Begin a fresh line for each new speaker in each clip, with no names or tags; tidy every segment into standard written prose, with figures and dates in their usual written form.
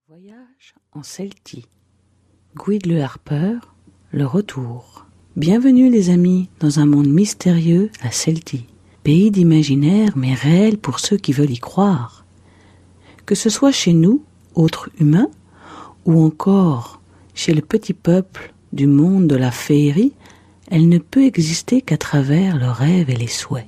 Voyage en Celtie. Gwyde le Harpeur, le retour. Bienvenue les amis dans un monde mystérieux, la Celtie. Pays d'imaginaire mais réel pour ceux qui veulent y croire. Que ce soit chez nous, autres humains, ou encore chez le petit peuple du monde de la féerie, elle ne peut exister qu'à travers le rêve et les souhaits.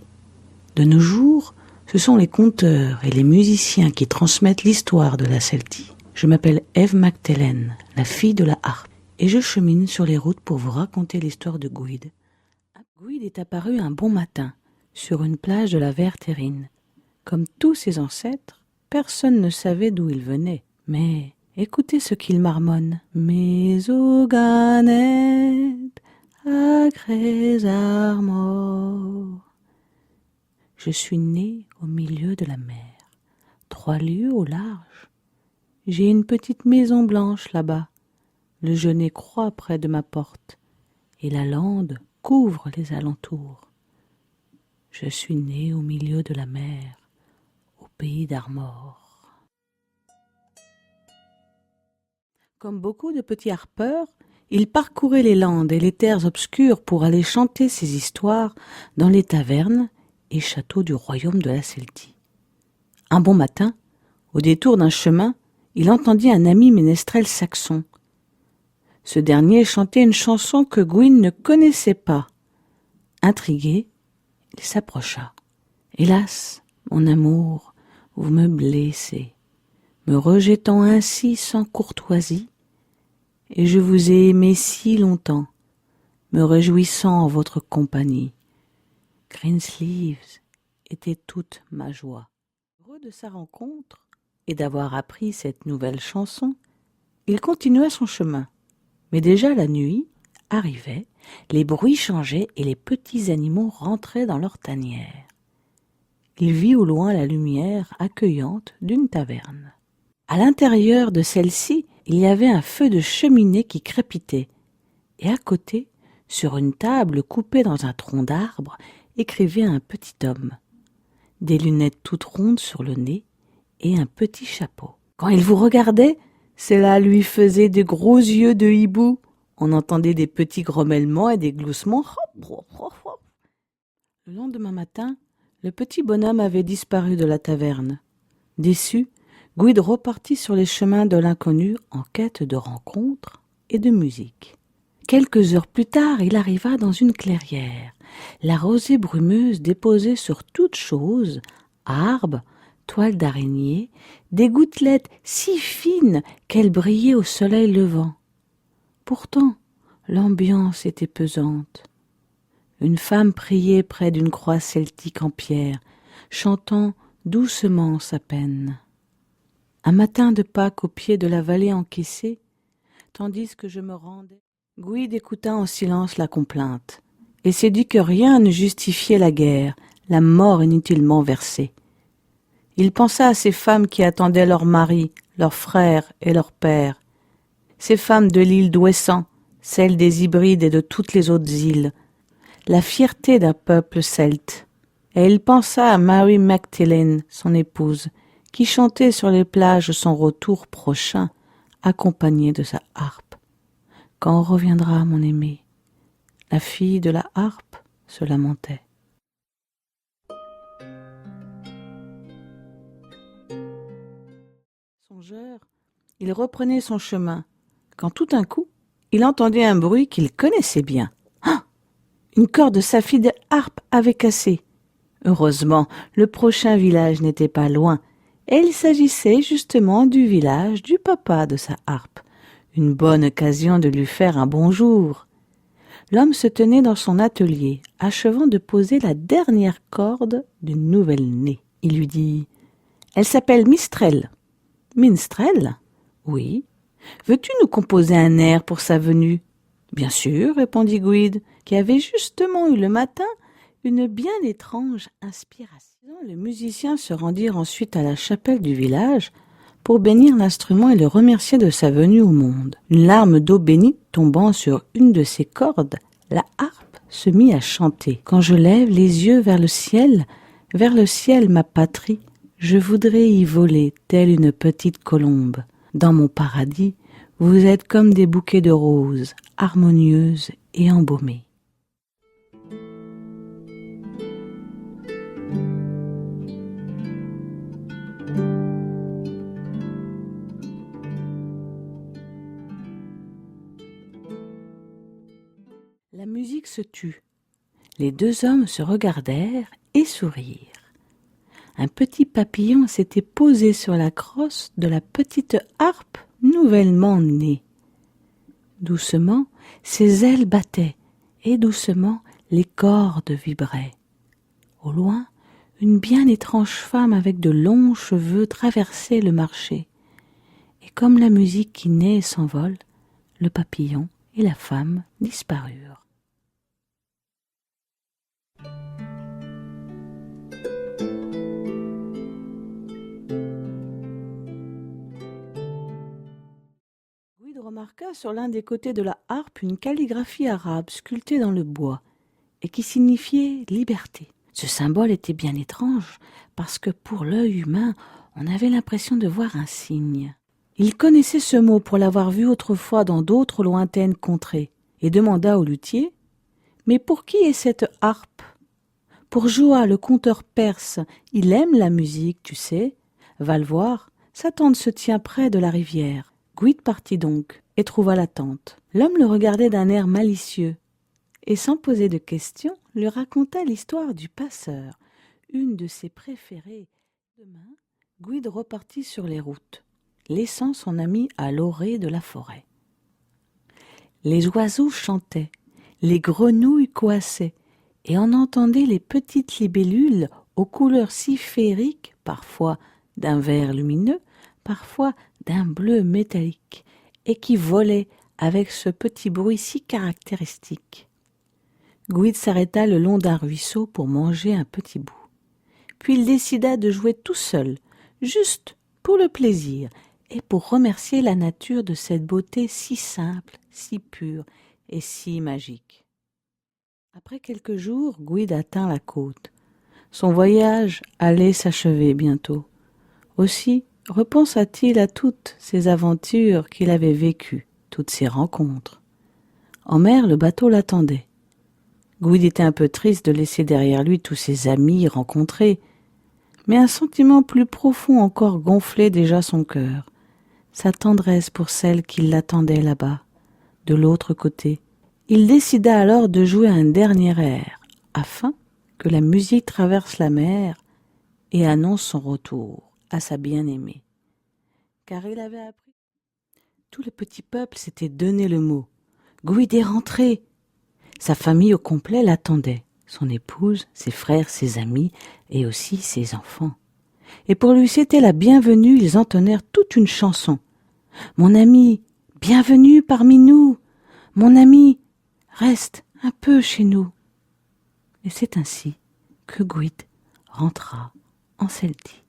De nos jours, ce sont les conteurs et les musiciens qui transmettent l'histoire de la Celtie. Je m'appelle Eve Magtelen, la fille de la harpe, et je chemine sur les routes pour vous raconter l'histoire de Gwyde. Gwyde est apparu un bon matin, sur une plage de la Verterine. Comme tous ses ancêtres, personne ne savait d'où il venait. Mais écoutez ce qu'il marmonne. Mes ô Ganed, agrès armor. Je suis né au milieu de la mer, 3 lieues au large. J'ai une petite maison blanche là-bas. Le genêt croît près de ma porte, et la lande couvre les alentours. Je suis né au milieu de la mer, au pays d'Armor. Comme beaucoup de petits harpeurs, il parcourait les landes et les terres obscures pour aller chanter ses histoires dans les tavernes et châteaux du royaume de la Celtie. Un bon matin, au détour d'un chemin, il entendit un ami ménestrel saxon. Ce dernier chantait une chanson que Gwyde ne connaissait pas. Intrigué, il s'approcha. « Hélas, mon amour, vous me blessez, me rejetant ainsi sans courtoisie, et je vous ai aimé si longtemps, me réjouissant en votre compagnie. Greensleeves était toute ma joie. » Heureux de sa rencontre, et d'avoir appris cette nouvelle chanson, il continua son chemin. Mais déjà la nuit arrivait, les bruits changeaient et les petits animaux rentraient dans leur tanière. Il vit au loin la lumière accueillante d'une taverne. À l'intérieur de celle-ci, il y avait un feu de cheminée qui crépitait, et à côté, sur une table coupée dans un tronc d'arbre, écrivait un petit homme, des lunettes toutes rondes sur le nez, et un petit chapeau. Quand il vous regardait, cela lui faisait de gros yeux de hibou. On entendait des petits grommellements et des gloussements. Le lendemain matin, le petit bonhomme avait disparu de la taverne. Déçu, Gwyde repartit sur les chemins de l'inconnu en quête de rencontres et de musique. Quelques heures plus tard, il arriva dans une clairière. La rosée brumeuse déposait sur toute chose, arbres, toiles d'araignée, des gouttelettes si fines qu'elles brillaient au soleil levant. Pourtant, l'ambiance était pesante. Une femme priait près d'une croix celtique en pierre, chantant doucement sa peine. Un matin de Pâques au pied de la vallée encaissée, tandis que je me rendais, Gwyde écouta en silence la complainte, et s'est dit que rien ne justifiait la guerre, la mort inutilement versée. Il pensa à ces femmes qui attendaient leurs maris, leurs frères et leurs pères, ces femmes de l'île d'Ouessant, celles des Hybrides et de toutes les autres îles, la fierté d'un peuple celte. Et il pensa à Mary Magtelen, son épouse, qui chantait sur les plages son retour prochain, accompagnée de sa harpe. « Quand reviendra mon aimé ?» La fille de la harpe se lamentait. Songeur, il reprenait son chemin, quand tout d'un coup, il entendit un bruit qu'il connaissait bien. Ah ! Une corde de sa fille de harpe avait cassé. Heureusement, le prochain village n'était pas loin, et il s'agissait justement du village du papa de sa harpe. Une bonne occasion de lui faire un bonjour. L'homme se tenait dans son atelier, achevant de poser la dernière corde d'une nouvelle-née. Il lui dit « Elle s'appelle Mistrel. » « Minstrel ? Oui. Veux-tu nous composer un air pour sa venue ?»« Bien sûr, répondit Gwyde, qui avait justement eu le matin une bien étrange inspiration. Les musiciens se rendirent ensuite à la chapelle du village pour bénir l'instrument et le remercier de sa venue au monde. Une larme d'eau bénite tombant sur une de ses cordes, la harpe se mit à chanter. « Quand je lève les yeux vers le ciel, ma patrie, je voudrais y voler, telle une petite colombe. Dans mon paradis, vous êtes comme des bouquets de roses, harmonieuses et embaumées. La musique se tut. Les deux hommes se regardèrent et sourirent. Un petit papillon s'était posé sur la crosse de la petite harpe nouvellement née. Doucement, ses ailes battaient et doucement les cordes vibraient. Au loin, une bien étrange femme avec de longs cheveux traversait le marché. Et comme la musique qui naît et s'envole, le papillon et la femme disparurent. Guide remarqua sur l'un des côtés de la harpe une calligraphie arabe sculptée dans le bois et qui signifiait liberté. Ce symbole était bien étrange parce que pour l'œil humain, on avait l'impression de voir un cygne. Il connaissait ce mot pour l'avoir vu autrefois dans d'autres lointaines contrées et demanda au luthier « Mais pour qui est cette harpe ?»« Pour Joa, le conteur perse. Il aime la musique, tu sais. Va le voir, sa tente se tient près de la rivière. » Guide partit donc et trouva la tente. L'homme le regardait d'un air malicieux et sans poser de questions, lui raconta l'histoire du passeur, une de ses préférées. Demain, Guide repartit sur les routes, laissant son ami à l'orée de la forêt. Les oiseaux chantaient, les grenouilles coassaient, et on entendait les petites libellules aux couleurs si féeriques, parfois d'un vert lumineux, parfois d'un bleu métallique, et qui volaient avec ce petit bruit si caractéristique. Guide s'arrêta le long d'un ruisseau pour manger un petit bout. Puis il décida de jouer tout seul, juste pour le plaisir et pour remercier la nature de cette beauté si simple, si pure et si magique. Après quelques jours, Guide atteint la côte. Son voyage allait s'achever bientôt. Aussi repensa-t-il à toutes ces aventures qu'il avait vécues, toutes ces rencontres. En mer, le bateau l'attendait. Guide était un peu triste de laisser derrière lui tous ses amis rencontrés, mais un sentiment plus profond encore gonflait déjà son cœur, sa tendresse pour celle qui l'attendait là-bas, de l'autre côté. Il décida alors de jouer un dernier air, afin que la musique traverse la mer et annonce son retour à sa bien-aimée. Car il avait appris. Tout le petit peuple s'était donné le mot. Guide est rentré. Sa famille au complet l'attendait, son épouse, ses frères, ses amis et aussi ses enfants. Et pour lui souhaiter la bienvenue, ils entonnèrent toute une chanson. « Mon ami, bienvenue parmi nous. Mon ami, reste un peu chez nous. » Et c'est ainsi que Guide rentra en Celtie.